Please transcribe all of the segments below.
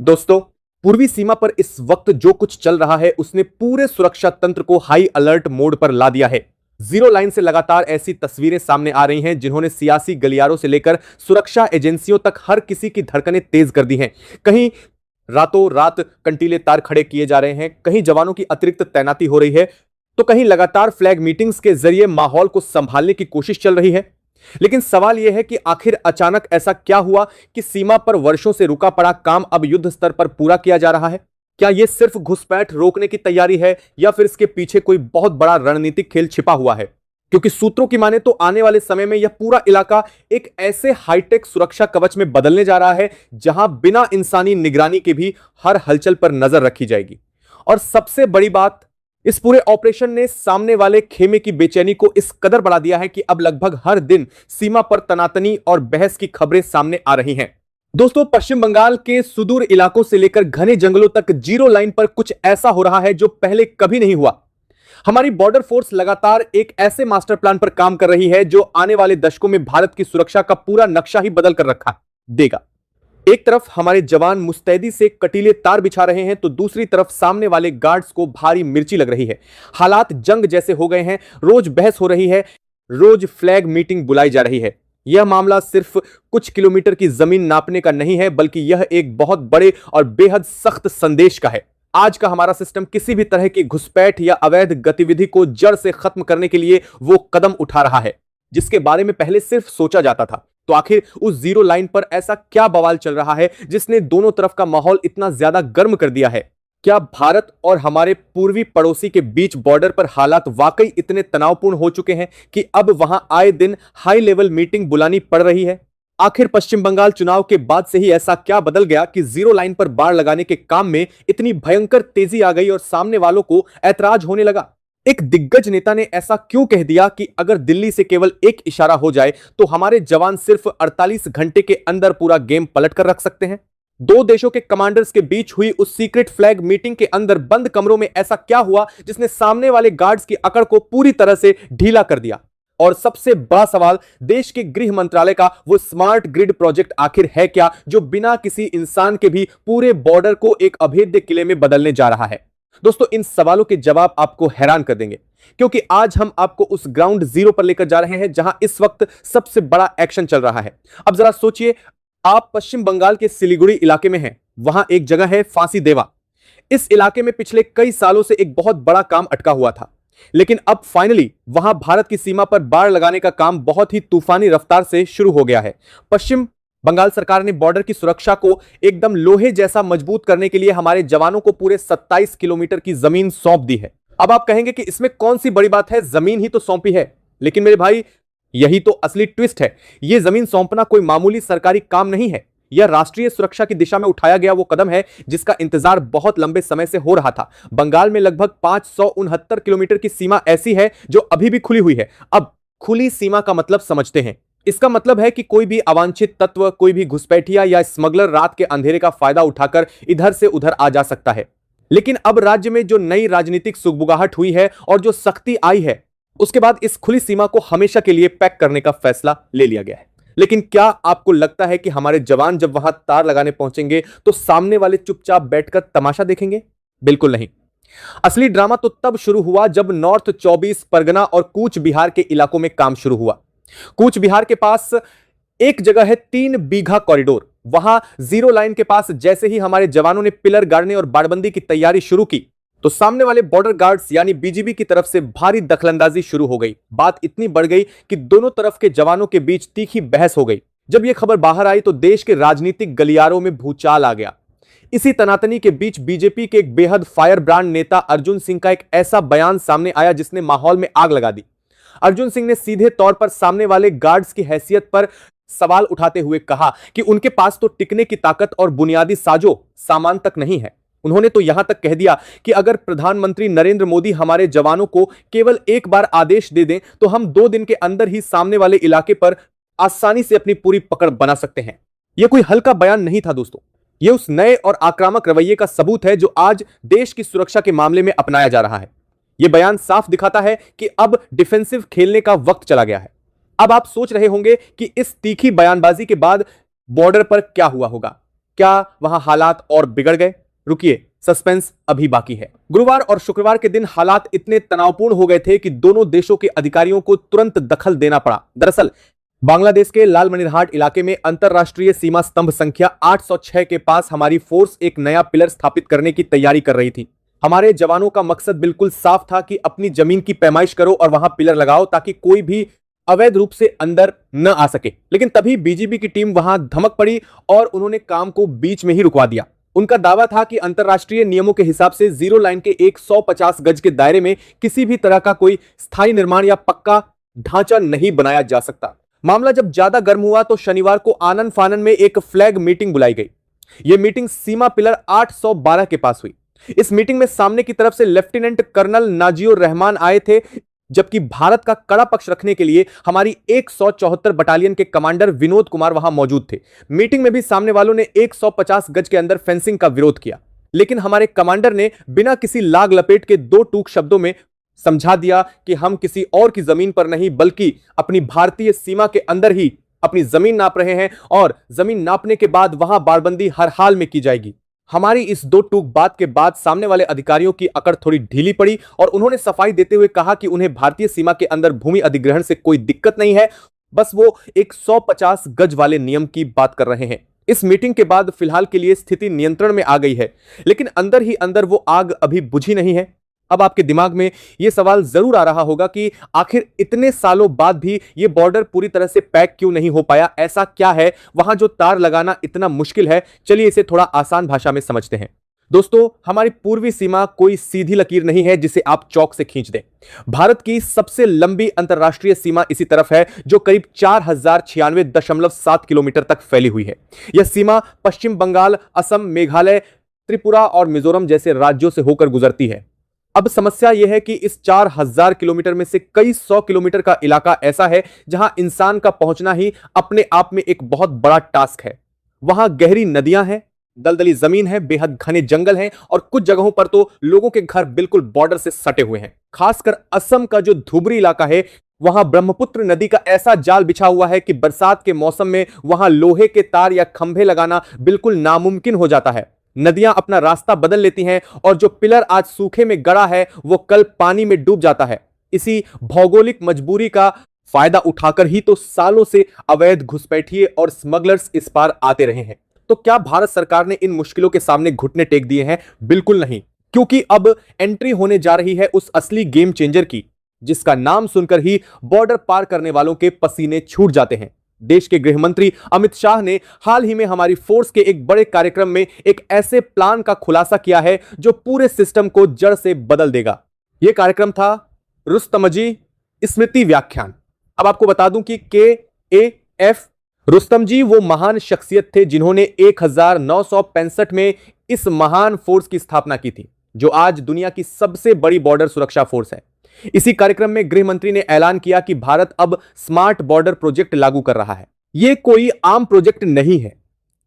दोस्तों, पूर्वी सीमा पर इस वक्त जो कुछ चल रहा है उसने पूरे सुरक्षा तंत्र को हाई अलर्ट मोड पर ला दिया है। जीरो लाइन से लगातार ऐसी तस्वीरें सामने आ रही हैं जिन्होंने सियासी गलियारों से लेकर सुरक्षा एजेंसियों तक हर किसी की धड़कनें तेज कर दी हैं। कहीं रातों रात कंटीले तार खड़े किए जा रहे हैं, कहीं जवानों की अतिरिक्त तैनाती हो रही है, तो कहीं लगातार फ्लैग मीटिंग्स के जरिए माहौल को संभालने की कोशिश चल रही है। लेकिन सवाल यह है कि आखिर अचानक ऐसा क्या हुआ कि सीमा पर वर्षों से रुका पड़ा काम अब युद्ध स्तर पर पूरा किया जा रहा है? क्या यह सिर्फ घुसपैठ रोकने की तैयारी है या फिर इसके पीछे कोई बहुत बड़ा रणनीतिक खेल छिपा हुआ है? क्योंकि सूत्रों की माने तो आने वाले समय में यह पूरा इलाका एक ऐसे हाईटेक सुरक्षा कवच में बदलने जा रहा है जहां बिना इंसानी निगरानी के भी हर हलचल पर नजर रखी जाएगी। और सबसे बड़ी बात, इस पूरे ऑपरेशन ने सामने वाले खेमे की बेचैनी को इस कदर बढ़ा दिया है कि अब लगभग हर दिन सीमा पर तनातनी और बहस की खबरें सामने आ रही हैं। दोस्तों, पश्चिम बंगाल के सुदूर इलाकों से लेकर घने जंगलों तक जीरो लाइन पर कुछ ऐसा हो रहा है जो पहले कभी नहीं हुआ। हमारी बॉर्डर फोर्स लगातार एक ऐसे मास्टर प्लान पर काम कर रही है जो आने वाले दशकों में भारत की सुरक्षा का पूरा नक्शा ही बदल कर रखा देगा। एक तरफ हमारे जवान मुस्तैदी से कटीले तार बिछा रहे हैं तो दूसरी तरफ सामने वाले गार्ड्स को भारी मिर्ची लग रही है। हालात जंग जैसे हो गए हैं, रोज बहस हो रही है, रोज फ्लैग मीटिंग बुलाई जा रही है। यह मामला सिर्फ कुछ किलोमीटर की जमीन नापने का नहीं है, बल्कि यह एक बहुत बड़े और बेहद सख्त संदेश का है। आज का हमारा सिस्टम किसी भी तरह की घुसपैठ या अवैध गतिविधि को जड़ से खत्म करने के लिए वो कदम उठा रहा है जिसके बारे में पहले सिर्फ सोचा जाता था। तो आखिर उस जीरो लाइन पर ऐसा क्या बवाल चल रहा है जिसने दोनों तरफ का माहौल इतना ज्यादा गर्म कर दिया है? क्या भारत और हमारे पूर्वी पड़ोसी के बीच बॉर्डर पर हालात वाकई इतने तनावपूर्ण हो चुके हैं कि अब वहां आए दिन हाई लेवल मीटिंग बुलानी पड़ रही है? आखिर पश्चिम बंगाल चुनाव के बाद से ही ऐसा क्या बदल गया कि जीरो लाइन पर बाड़ लगाने के काम में इतनी भयंकर तेजी आ गई और सामने वालों को ऐतराज होने लगा? एक दिग्गज नेता ने ऐसा क्यों कह दिया कि अगर दिल्ली से केवल एक इशारा हो जाए तो हमारे जवान सिर्फ 48 घंटे के अंदर पूरा गेम पलट कर रख सकते हैं? दो देशों के कमांडर्स के बीच हुई उस सीक्रेट फ्लैग मीटिंग के अंदर बंद कमरों में ऐसा क्या हुआ जिसने सामने वाले गार्ड्स की अकड़ को पूरी तरह से ढीला कर दिया? और सबसे बड़ा सवाल, देश के गृह मंत्रालय का वो स्मार्ट ग्रिड प्रोजेक्ट आखिर है क्या जो बिना किसी इंसान के भी पूरे बॉर्डर को एक अभेद्य किले में बदलने जा रहा है? दोस्तों, इन सवालों के जवाब आपको हैरान कर देंगे क्योंकि आज हम आपको उस ग्राउंड जीरो पर लेकर जा रहे हैं जहां इस वक्त सबसे बड़ा एक्शन चल रहा है। अब जरा सोचिए, आप पश्चिम बंगाल के सिलीगुड़ी इलाके में हैं। वहां एक जगह है फांसी देवा। इस इलाके में पिछले कई सालों से एक बहुत बड़ा काम अटका हुआ था, लेकिन अब फाइनली वहां भारत की सीमा पर बाड़ लगाने का काम बहुत ही तूफानी रफ्तार से शुरू हो गया है। पश्चिम बंगाल सरकार ने बॉर्डर की सुरक्षा को एकदम लोहे जैसा मजबूत करने के लिए हमारे जवानों को पूरे 27 किलोमीटर की जमीन सौंप दी है। अब आप कहेंगे कि इसमें कौन सी बड़ी बात है, जमीन ही तो सौंपी है। लेकिन मेरे भाई, यही तो असली ट्विस्ट है। यह जमीन सौंपना कोई मामूली सरकारी काम नहीं है। यह राष्ट्रीय सुरक्षा की दिशा में उठाया गया वो कदम है जिसका इंतजार बहुत लंबे समय से हो रहा था। बंगाल में लगभग 569 किलोमीटर की सीमा ऐसी है जो अभी भी खुली हुई है। अब खुली सीमा का मतलब समझते हैं। इसका मतलब है कि कोई भी अवांछित तत्व, कोई भी घुसपैठिया या स्मगलर रात के अंधेरे का फायदा उठाकर इधर से उधर आ जा सकता है। लेकिन अब राज्य में जो नई राजनीतिक सुगबुगाहट हुई है और जो सख्ती आई है, उसके बाद इस खुली सीमा को हमेशा के लिए पैक करने का फैसला ले लिया गया है। लेकिन क्या आपको लगता है कि हमारे जवान जब वहां तार लगाने पहुंचेंगे तो सामने वाले चुपचाप बैठकर तमाशा देखेंगे? बिल्कुल नहीं। असली ड्रामा तो तब शुरू हुआ जब नॉर्थ 24 परगना और कूच बिहार के इलाकों में काम शुरू हुआ। कूच बिहार के पास एक जगह है 3 बीघा कॉरिडोर। वहां जीरो लाइन के पास जैसे ही हमारे जवानों ने पिलर गाड़ने और बाड़बंदी की तैयारी शुरू की तो सामने वाले बॉर्डर गार्ड्स यानी बीजीबी की तरफ से भारी दखलंदाजी शुरू हो गई। बात इतनी बढ़ गई कि दोनों तरफ के जवानों के बीच तीखी बहस हो गई। जब यह खबर बाहर आई तो देश के राजनीतिक गलियारों में भूचाल आ गया। इसी तनातनी के बीच बीजेपी के एक बेहद फायर ब्रांड नेता अर्जुन सिंह का एक ऐसा बयान सामने आया जिसने माहौल में आग लगा दी। अर्जुन सिंह ने सीधे तौर पर सामने वाले गार्ड्स की हैसियत पर सवाल उठाते हुए कहा कि उनके पास तो टिकने की ताकत और बुनियादी साजो सामान तक नहीं है। उन्होंने तो यहां तक कह दिया कि अगर प्रधानमंत्री नरेंद्र मोदी हमारे जवानों को केवल एक बार आदेश दे दें तो हम 2 दिन के अंदर ही सामने वाले इलाके पर आसानी से अपनी पूरी पकड़ बना सकते हैं। यह कोई हल्का बयान नहीं था दोस्तों। यह उस नए और आक्रामक रवैये का सबूत है जो आज देश की सुरक्षा के मामले में अपनाया जा रहा है। यह बयान साफ दिखाता है कि अब डिफेंसिव खेलने का वक्त चला गया है। अब आप सोच रहे होंगे कि इस तीखी बयानबाजी के बाद बॉर्डर पर क्या हुआ होगा। क्या वहां हालात और बिगड़ गए? रुकिए, सस्पेंस अभी बाकी है। गुरुवार और शुक्रवार के दिन हालात इतने तनावपूर्ण हो गए थे कि दोनों देशों के अधिकारियों को तुरंत दखल देना पड़ा। दरअसल बांग्लादेश के लालमनिरहाट इलाके में अंतरराष्ट्रीय सीमा स्तंभ संख्या 806 के पास हमारी फोर्स एक नया पिलर स्थापित करने की तैयारी कर रही थी। हमारे जवानों का मकसद बिल्कुल साफ था कि अपनी जमीन की पैमाइश करो और वहां पिलर लगाओ ताकि कोई भी अवैध रूप से अंदर न आ सके। लेकिन तभी बीजीबी की टीम वहां धमक पड़ी और उन्होंने काम को बीच में ही रुकवा दिया। उनका दावा था कि अंतरराष्ट्रीय नियमों के हिसाब से जीरो लाइन के 150 गज के दायरे में किसी भी तरह का कोई स्थायी निर्माण या पक्का ढांचा नहीं बनाया जा सकता। मामला जब ज्यादा गर्म हुआ तो शनिवार को आनन फानन में एक फ्लैग मीटिंग बुलाई गई। यह मीटिंग सीमा पिलर 812 के पास हुई। इस मीटिंग में सामने की तरफ से लेफ्टिनेंट कर्नल नाजियुर रहमान आए थे, जबकि भारत का कड़ा पक्ष रखने के लिए हमारी 174 बटालियन के कमांडर विनोद कुमार वहां मौजूद थे। मीटिंग में भी सामने वालों ने 150 गज के अंदर फेंसिंग का विरोध किया, लेकिन हमारे कमांडर ने बिना किसी लाग लपेट के दो टूक शब्दों में समझा दिया कि हम किसी और की जमीन पर नहीं बल्कि अपनी भारतीय सीमा के अंदर ही अपनी जमीन नाप रहे हैं और जमीन नापने के बाद वहां बाड़बंदी हर हाल में की जाएगी। हमारी इस दो टूक बात के बाद सामने वाले अधिकारियों की अकड़ थोड़ी ढीली पड़ी और उन्होंने सफाई देते हुए कहा कि उन्हें भारतीय सीमा के अंदर भूमि अधिग्रहण से कोई दिक्कत नहीं है, बस वो 150 गज वाले नियम की बात कर रहे हैं। इस मीटिंग के बाद फिलहाल के लिए स्थिति नियंत्रण में आ गई है, लेकिन अंदर ही अंदर वो आग अभी बुझी नहीं है। अब आपके दिमाग में यह सवाल जरूर आ रहा होगा कि आखिर इतने सालों बाद भी यह बॉर्डर पूरी तरह से पैक क्यों नहीं हो पाया? ऐसा क्या है वहां जो तार लगाना इतना मुश्किल है? चलिए इसे थोड़ा आसान भाषा में समझते हैं। दोस्तों, हमारी पूर्वी सीमा कोई सीधी लकीर नहीं है जिसे आप चौक से खींच दें। भारत की सबसे लंबी अंतरराष्ट्रीय सीमा इसी तरफ है, जो करीब 4096.7 किलोमीटर तक फैली हुई है। यह सीमा पश्चिम बंगाल, असम, मेघालय, त्रिपुरा और मिजोरम जैसे राज्यों से होकर गुजरती है। अब समस्या यह है कि इस 4000 किलोमीटर में से कई 100 किलोमीटर का इलाका ऐसा है जहां इंसान का पहुंचना ही अपने आप में एक बहुत बड़ा टास्क है। वहां गहरी नदियां हैं, दलदली जमीन है, बेहद घने जंगल हैं और कुछ जगहों पर तो लोगों के घर बिल्कुल बॉर्डर से सटे हुए हैं। खासकर असम का जो धुबरी इलाका है, वहां ब्रह्मपुत्र नदी का ऐसा जाल बिछा हुआ है कि बरसात के मौसम में वहां लोहे के तार या खंभे लगाना बिल्कुल नामुमकिन हो जाता है। नदियां अपना रास्ता बदल लेती हैं और जो पिलर आज सूखे में गड़ा है वो कल पानी में डूब जाता है। इसी भौगोलिक मजबूरी का फायदा उठाकर ही तो सालों से अवैध घुसपैठिए और स्मगलर्स इस पार आते रहे हैं। तो क्या भारत सरकार ने इन मुश्किलों के सामने घुटने टेक दिए हैं? बिल्कुल नहीं, क्योंकि अब एंट्री होने जा रही है उस असली गेम चेंजर की, जिसका नाम सुनकर ही बॉर्डर पार करने वालों के पसीने छूट जाते हैं। देश के गृह मंत्री अमित शाह ने हाल ही में हमारी फोर्स के एक बड़े कार्यक्रम में एक ऐसे प्लान का खुलासा किया है जो पूरे सिस्टम को जड़ से बदल देगा। यह कार्यक्रम था रुस्तमजी स्मृति व्याख्यान। अब आपको बता दूं कि KAF रुस्तम जी वो महान शख्सियत थे जिन्होंने 1965 में इस महान फोर्स की स्थापना की थी, जो आज दुनिया की सबसे बड़ी बॉर्डर सुरक्षा फोर्स है। इसी कार्यक्रम में गृह मंत्री ने ऐलान किया कि भारत अब स्मार्ट बॉर्डर प्रोजेक्ट लागू कर रहा है। यह कोई आम प्रोजेक्ट नहीं है,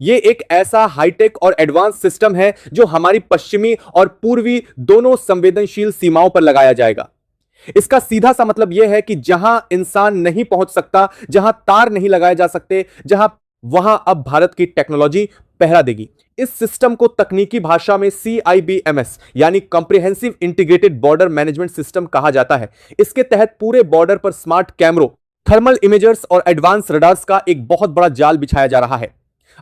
यह एक ऐसा हाईटेक और एडवांस सिस्टम है जो हमारी पश्चिमी और पूर्वी दोनों संवेदनशील सीमाओं पर लगाया जाएगा। इसका सीधा सा मतलब यह है कि जहां इंसान नहीं पहुंच सकता, जहां तार नहीं लगाए जा सकते, वहां अब भारत की टेक्नोलॉजी पहरा देगी। इस सिस्टम को तकनीकी भाषा में CIBMS यानी comprehensive integrated border management system कहा जाता है। इसके तहत पूरे बॉर्डर पर स्मार्ट कैमरों, थर्मल इमेजर्स और एडवांस रडार्स का एक बहुत बड़ा जाल बिछाया जा रहा है।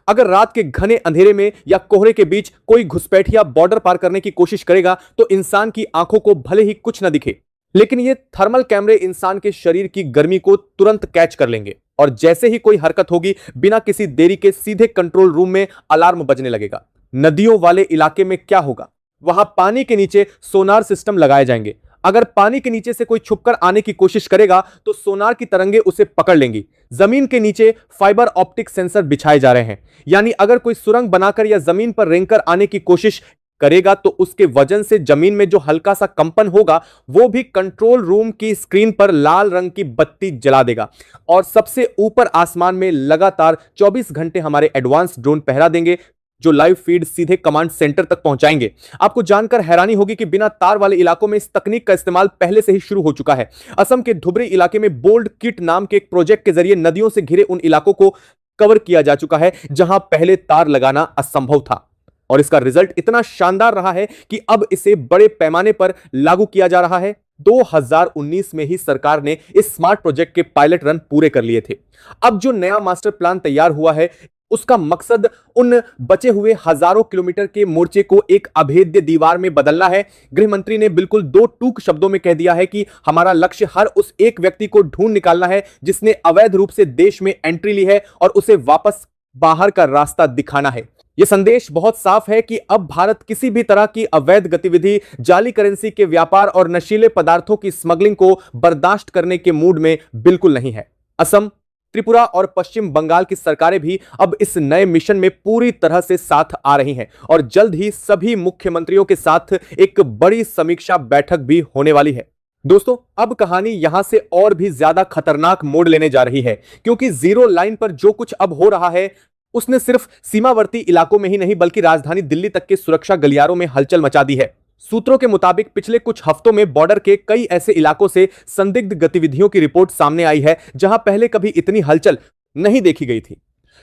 अगर रात के घने अंधेरे में या कोहरे के बीच कोई घुसपैठिया बॉर्डर पार करने की कोशिश करेगा तो इंसान की आंखों को भले ही कुछ न दिखे, लेकिन ये थर्मल कैमरे इंसान के शरीर की गर्मी को तुरंत कैच कर लेंगे और जैसे ही कोई हरकत होगी, बिना किसी देरी के सीधे कंट्रोल रूम में अलार्म बजने लगेगा। नदियों वाले इलाके में क्या होगा? वहां पानी के नीचे सोनार सिस्टम लगाए जाएंगे। अगर पानी के नीचे से कोई छुपकर आने की कोशिश करेगा तो सोनार की तरंगे उसे पकड़ लेंगी। जमीन के नीचे फाइबर ऑप्टिक सेंसर बिछाए जा रहे हैं, यानी अगर कोई सुरंग बनाकर या जमीन पर रेंगकर आने की कोशिश करेगा तो उसके वजन से जमीन में जो हल्का सा कंपन होगा वो भी कंट्रोल रूम की स्क्रीन पर लाल रंग की बत्ती जला देगा। और सबसे ऊपर आसमान में लगातार 24 घंटे हमारे एडवांस ड्रोन पहरा देंगे, जो लाइव फीड सीधे कमांड सेंटर तक पहुंचाएंगे। आपको जानकर हैरानी होगी कि बिना तार वाले इलाकों में इस तकनीक का इस्तेमाल पहले से ही शुरू हो चुका है। असम के धुबरी इलाके में बोल्ड किट नाम के एक प्रोजेक्ट के जरिए नदियों से घिरे उन इलाकों को कवर किया जा चुका है, जहां पहले तार लगाना असंभव था। और इसका रिजल्ट इतना शानदार रहा है कि अब इसे बड़े पैमाने पर लागू किया जा रहा है। 2019 में ही सरकार ने इस स्मार्ट प्रोजेक्ट के पायलट रन पूरे कर लिए थे। अब जो नया मास्टर प्लान तैयार हुआ है, उसका मकसद उन बचे हुए हजारों किलोमीटर के मोर्चे को एक अभेद्य दीवार में बदलना है। गृह मंत्री ने बिल्कुल दो टूक शब्दों में कह दिया है कि हमारा लक्ष्य हर उस एक व्यक्ति को ढूंढ निकालना है जिसने अवैध रूप से देश में एंट्री ली है और उसे वापस बाहर का रास्ता दिखाना है। यह संदेश बहुत साफ है कि अब भारत किसी भी तरह की अवैध गतिविधि, जाली करेंसी के व्यापार और नशीले पदार्थों की स्मगलिंग को बर्दाश्त करने के मूड में बिल्कुल नहीं है। असम, त्रिपुरा और पश्चिम बंगाल की सरकारें भी अब इस नए मिशन में पूरी तरह से साथ आ रही हैं और जल्द ही सभी मुख्यमंत्रियों के साथ एक बड़ी समीक्षा बैठक भी होने वाली है। दोस्तों, अब कहानी यहां से और भी ज्यादा खतरनाक मोड़ लेने जा रही है, क्योंकि जीरो लाइन पर जो कुछ अब हो रहा है उसने सिर्फ सीमावर्ती इलाकों में ही नहीं बल्कि राजधानी दिल्ली तक के सुरक्षा गलियारों में हलचल मचा दी है। सूत्रों के मुताबिक पिछले कुछ हफ्तों में बॉर्डर के कई ऐसे इलाकों से संदिग्ध गतिविधियों की रिपोर्ट सामने आई है जहां पहले कभी इतनी हलचल नहीं देखी गई थी।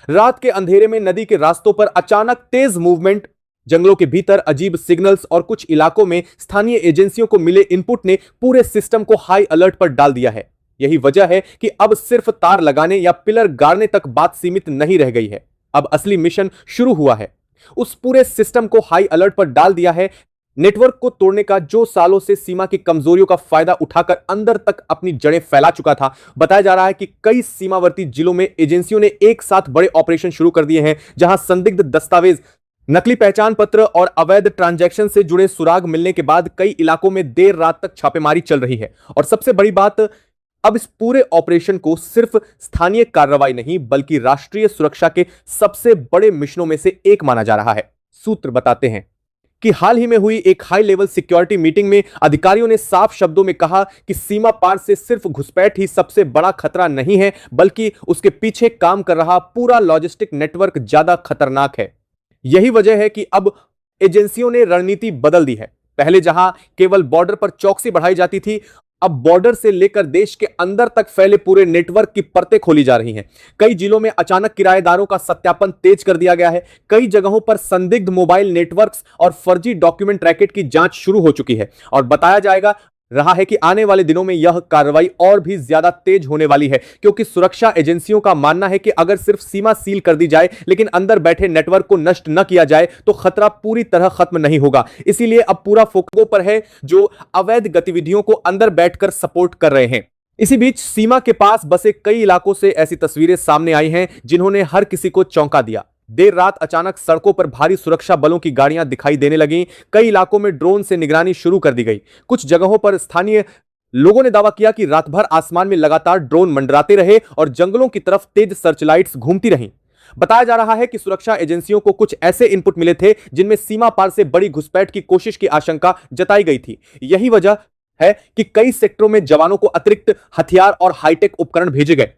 रात के अंधेरे में नदी के रास्तों पर अचानक तेज मूवमेंट, जंगलों के भीतर अजीब सिग्नल्स और कुछ इलाकों में स्थानीय एजेंसियों को मिले इनपुट ने पूरे सिस्टम को हाई अलर्ट पर डाल दिया है। यही वजह है कि अब सिर्फ तार लगाने या पिलर गाड़ने तक बात सीमित नहीं रह गई है। अब असली मिशन शुरू हुआ है। उस पूरे सिस्टम को हाई अलर्ट पर डाल दिया है। नेटवर्क को तोड़ने का, जो सालों से सीमा की कमजोरियों का फायदा उठाकर अंदर तक अपनी जड़ें फैला चुका था। बताया जा रहा है कि कई सीमावर्ती जिलों में एजेंसियों ने एक साथ बड़े ऑपरेशन शुरू कर दिए हैं, जहां संदिग्ध दस्तावेज, नकली पहचान पत्र और अवैध ट्रांजैक्शन से जुड़े सुराग मिलने के बाद कई इलाकों में देर रात तक छापेमारी चल रही है। और सबसे बड़ी बात, अब इस पूरे ऑपरेशन को सिर्फ स्थानीय कार्रवाई नहीं बल्कि राष्ट्रीय सुरक्षा के सबसे बड़े मिशनों में से एक माना जा रहा है। सूत्र बताते हैं कि हाल ही में हुई एक हाई लेवल सिक्योरिटी मीटिंग में अधिकारियों ने साफ शब्दों में कहा कि सीमा पार से सिर्फ घुसपैठ ही सबसे बड़ा खतरा नहीं है, बल्कि उसके पीछे काम कर रहा पूरा लॉजिस्टिक नेटवर्क ज्यादा खतरनाक है। यही वजह है कि अब एजेंसियों ने रणनीति बदल दी है। पहले जहां केवल बॉर्डर पर चौकसी बढ़ाई जाती थी, अब बॉर्डर से लेकर देश के अंदर तक फैले पूरे नेटवर्क की परतें खोली जा रही हैं। कई जिलों में अचानक किराएदारों का सत्यापन तेज कर दिया गया है। कई जगहों पर संदिग्ध मोबाइल नेटवर्क्स और फर्जी डॉक्यूमेंट रैकेट की जांच शुरू हो चुकी है और बताया जाएगा रहा है कि आने वाले दिनों में यह कार्रवाई और भी ज्यादा तेज होने वाली है, क्योंकि सुरक्षा एजेंसियों का मानना है कि अगर सिर्फ सीमा सील कर दी जाए लेकिन अंदर बैठे नेटवर्क को नष्ट न किया जाए तो खतरा पूरी तरह खत्म नहीं होगा। इसीलिए अब पूरा फोकस पर है जो अवैध गतिविधियों को अंदर बैठकर सपोर्ट कर रहे हैं। इसी बीच सीमा के पास बसे कई इलाकों से ऐसी तस्वीरें सामने आई हैं जिन्होंने हर किसी को चौंका दिया। देर रात अचानक सड़कों पर भारी सुरक्षा बलों की गाड़ियां दिखाई देने लगीं। कई इलाकों में ड्रोन से निगरानी शुरू कर दी गई। कुछ जगहों पर स्थानीय लोगों ने दावा किया कि रात भर आसमान में लगातार ड्रोन मंडराते रहे और जंगलों की तरफ तेज सर्चलाइट्स घूमती रहीं। बताया जा रहा है कि सुरक्षा एजेंसियों को कुछ ऐसे इनपुट मिले थे जिनमें सीमा पार से बड़ी घुसपैठ की कोशिश की आशंका जताई गई थी। यही वजह है कि कई सेक्टरों में जवानों को अतिरिक्त हथियार और हाईटेक उपकरण भेजे गए।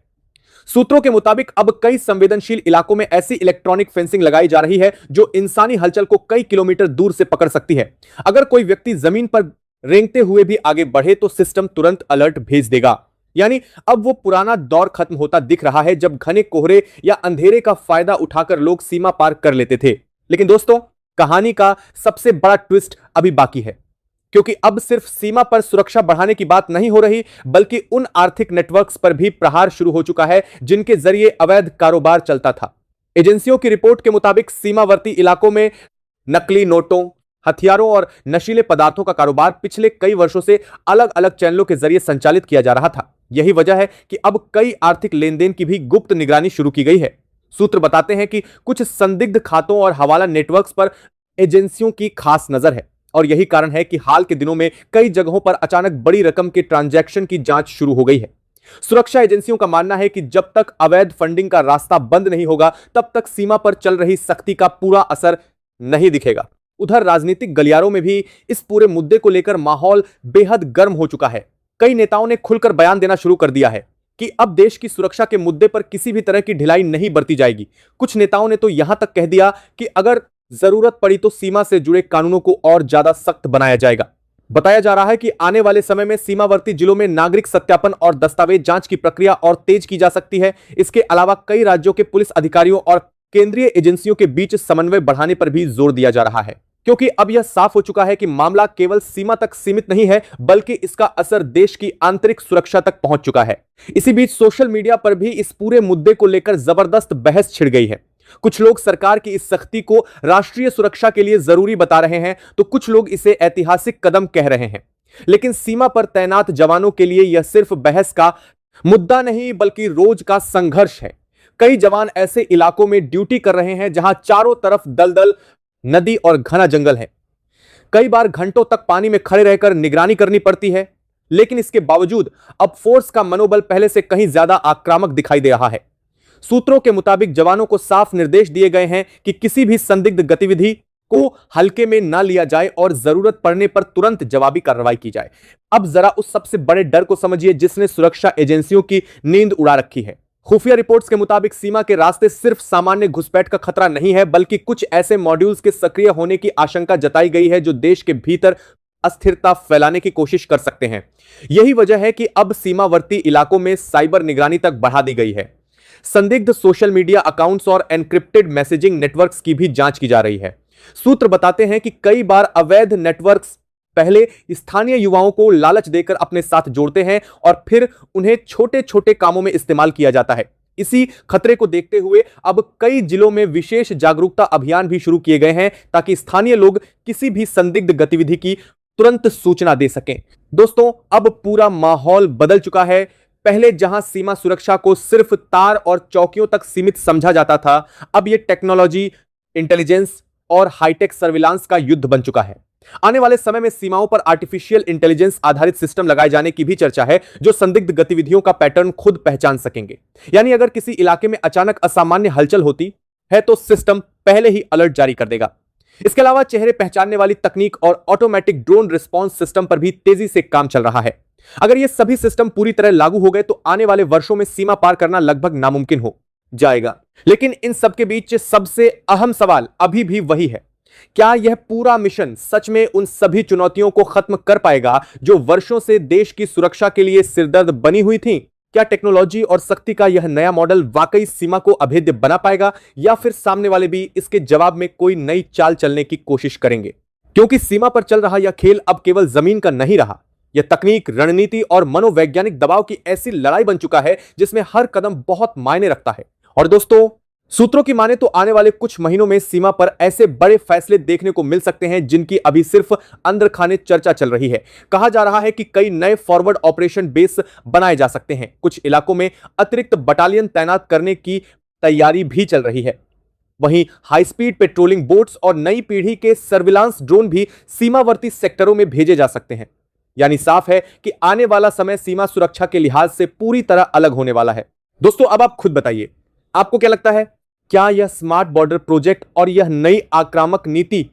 सूत्रों के मुताबिक अब कई संवेदनशील इलाकों में ऐसी इलेक्ट्रॉनिक फेंसिंग लगाई जा रही है जो इंसानी हलचल को कई किलोमीटर दूर से पकड़ सकती है। अगर कोई व्यक्ति जमीन पर रेंगते हुए भी आगे बढ़े तो सिस्टम तुरंत अलर्ट भेज देगा। यानी अब वो पुराना दौर खत्म होता दिख रहा है जब घने कोहरे या अंधेरे का फायदा उठाकर लोग सीमा पार कर लेते थे। लेकिन दोस्तों, कहानी का सबसे बड़ा ट्विस्ट अभी बाकी है, क्योंकि अब सिर्फ सीमा पर सुरक्षा बढ़ाने की बात नहीं हो रही बल्कि उन आर्थिक नेटवर्क्स पर भी प्रहार शुरू हो चुका है जिनके जरिए अवैध कारोबार चलता था। एजेंसियों की रिपोर्ट के मुताबिक सीमावर्ती इलाकों में नकली नोटों, हथियारों और नशीले पदार्थों का कारोबार पिछले कई वर्षों से अलग अलग चैनलों के जरिए संचालित किया जा रहा था। यही वजह है कि अब कई आर्थिक लेन देन की भी गुप्त निगरानी शुरू की गई है। सूत्र बताते हैं कि कुछ संदिग्ध खातों और हवाला नेटवर्क्स पर एजेंसियों की खास नजर है और यही कारण है कि हाल के दिनों में कई जगहों पर अचानक बड़ी रकम के ट्रांजैक्शन की जांच शुरू हो गई है। सुरक्षा एजेंसियों का मानना है कि जब तक अवैध फंडिंग का रास्ता बंद नहीं होगा तब तक सीमा पर चल रही सख्ती का पूरा असर नहीं दिखेगा। उधर राजनीतिक गलियारों में भी इस पूरे मुद्दे को लेकर माहौल बेहद गर्म हो चुका है। कई नेताओं ने खुलकर बयान देना शुरू कर दिया है कि अब देश की सुरक्षा के मुद्दे पर किसी भी तरह की ढिलाई नहीं बरती जाएगी। कुछ नेताओं ने तो यहां तक कह दिया कि अगर जरूरत पड़ी तो सीमा से जुड़े कानूनों को और ज्यादा सख्त बनाया जाएगा। बताया जा रहा है कि आने वाले समय में सीमावर्ती जिलों में नागरिक सत्यापन और दस्तावेज जांच की प्रक्रिया और तेज की जा सकती है। इसके अलावा कई राज्यों के पुलिस अधिकारियों और केंद्रीय एजेंसियों के बीच समन्वय बढ़ाने पर भी जोर दिया जा रहा है, क्योंकि अब यह साफ हो चुका है कि मामला केवल सीमा तक सीमित नहीं है, बल्कि इसका असर देश की आंतरिक सुरक्षा तक पहुंच चुका है। इसी बीच सोशल मीडिया पर भी इस पूरे मुद्दे को लेकर जबरदस्त बहस छिड़ गई है। कुछ लोग सरकार की इस सख्ती को राष्ट्रीय सुरक्षा के लिए जरूरी बता रहे हैं, तो कुछ लोग इसे ऐतिहासिक कदम कह रहे हैं। लेकिन सीमा पर तैनात जवानों के लिए यह सिर्फ बहस का मुद्दा नहीं, बल्कि रोज का संघर्ष है। कई जवान ऐसे इलाकों में ड्यूटी कर रहे हैं जहां चारों तरफ दलदल, नदी और घना जंगल है। कई बार घंटों तक पानी में खड़े रहकर निगरानी करनी पड़ती है। लेकिन इसके बावजूद अब फोर्स का मनोबल पहले से कहीं ज्यादा आक्रामक दिखाई दे रहा है। सूत्रों के मुताबिक जवानों को साफ निर्देश दिए गए हैं कि किसी भी संदिग्ध गतिविधि को हल्के में ना लिया जाए और जरूरत पड़ने पर तुरंत जवाबी कार्रवाई की जाए। अब जरा उस सबसे बड़े डर को समझिए जिसने सुरक्षा एजेंसियों की नींद उड़ा रखी है। खुफिया रिपोर्ट्स के मुताबिक सीमा के रास्ते सिर्फ सामान्य घुसपैठ का खतरा नहीं है, बल्कि कुछ ऐसे मॉड्यूल्स के सक्रिय होने की आशंका जताई गई है जो देश के भीतर अस्थिरता फैलाने की कोशिश कर सकते हैं। यही वजह है कि अब सीमावर्ती इलाकों में साइबर निगरानी तक बढ़ा दी गई है। संदिग्ध सोशल मीडिया अकाउंट्स और एन्क्रिप्टेड मैसेजिंग नेटवर्क्स की भी जांच की जा रही है। सूत्र बताते हैं कि कई बार अवैध नेटवर्क्स पहले स्थानीय युवाओं को लालच देकर अपने साथ जोड़ते हैं और फिर उन्हें छोटे छोटे कामों में इस्तेमाल किया जाता है। इसी खतरे को देखते हुए अब कई जिलों में विशेष जागरूकता अभियान भी शुरू किए गए हैं, ताकि स्थानीय लोग किसी भी संदिग्ध गतिविधि की तुरंत सूचना दे सकें। दोस्तों, अब पूरा माहौल बदल चुका है। पहले जहां सीमा सुरक्षा को सिर्फ तार और चौकियों तक सीमित समझा जाता था, अब यह टेक्नोलॉजी, इंटेलिजेंस और हाईटेक सर्विलांस का युद्ध बन चुका है। आने वाले समय में सीमाओं पर आर्टिफिशियल इंटेलिजेंस आधारित सिस्टम लगाए जाने की भी चर्चा है, जो संदिग्ध गतिविधियों का पैटर्न खुद पहचान सकेंगे। यानी अगर किसी इलाके में अचानक असामान्य हलचल होती है तो सिस्टम पहले ही अलर्ट जारी कर देगा। इसके अलावा चेहरे पहचानने वाली तकनीक और ऑटोमेटिक ड्रोन रिस्पॉन्स सिस्टम पर भी तेजी से काम चल रहा है। अगर ये सभी सिस्टम पूरी तरह लागू हो गए तो आने वाले वर्षों में सीमा पार करना लगभग नामुमकिन हो जाएगा। लेकिन इन सबके बीच सबसे अहम सवाल अभी भी वही है, क्या यह पूरा मिशन सच में उन सभी चुनौतियों को खत्म कर पाएगा जो वर्षों से देश की सुरक्षा के लिए सिरदर्द बनी हुई थी? क्या टेक्नोलॉजी और शक्ति का यह नया मॉडल वाकई सीमा को अभेद्य बना पाएगा, या फिर सामने वाले भी इसके जवाब में कोई नई चाल चलने की कोशिश करेंगे? क्योंकि सीमा पर चल रहा यह खेल अब केवल जमीन का नहीं रहा। यह तकनीक, रणनीति और मनोवैज्ञानिक दबाव की ऐसी लड़ाई बन चुका है जिसमें हर कदम बहुत मायने रखता है। और दोस्तों, सूत्रों की माने तो आने वाले कुछ महीनों में सीमा पर ऐसे बड़े फैसले देखने को मिल सकते हैं जिनकी अभी सिर्फ अंदर खाने चर्चा चल रही है। कहा जा रहा है कि कई नए फॉरवर्ड ऑपरेशन बेस बनाए जा सकते हैं। कुछ इलाकों में अतिरिक्त बटालियन तैनात करने की तैयारी भी चल रही है। वहीं हाई स्पीड पेट्रोलिंग बोट्स और नई पीढ़ी के सर्विलांस ड्रोन भी सीमावर्ती सेक्टरों में भेजे जा सकते हैं। यानी साफ है कि आने वाला समय सीमा सुरक्षा के लिहाज से पूरी तरह अलग होने वाला है। दोस्तों, अब आप खुद बताइए, आपको क्या लगता है? क्या यह स्मार्ट बॉर्डर प्रोजेक्ट और यह नई आक्रामक नीति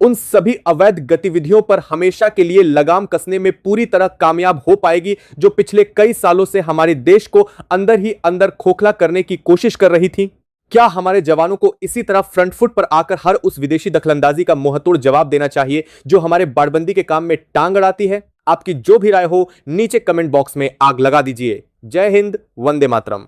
उन सभी अवैध गतिविधियों पर हमेशा के लिए लगाम कसने में पूरी तरह कामयाब हो पाएगी जो पिछले कई सालों से हमारे देश को अंदर ही अंदर खोखला करने की कोशिश कर रही थी? क्या हमारे जवानों को इसी तरह फ्रंट फुट पर आकर हर उस विदेशी दखलंदाजी का मुंहतोड़ जवाब देना चाहिए जो हमारे बाड़बंदी के काम में टांग अड़ाती है? आपकी जो भी राय हो नीचे कमेंट बॉक्स में आग लगा दीजिए। जय हिंद, वंदे मातरम।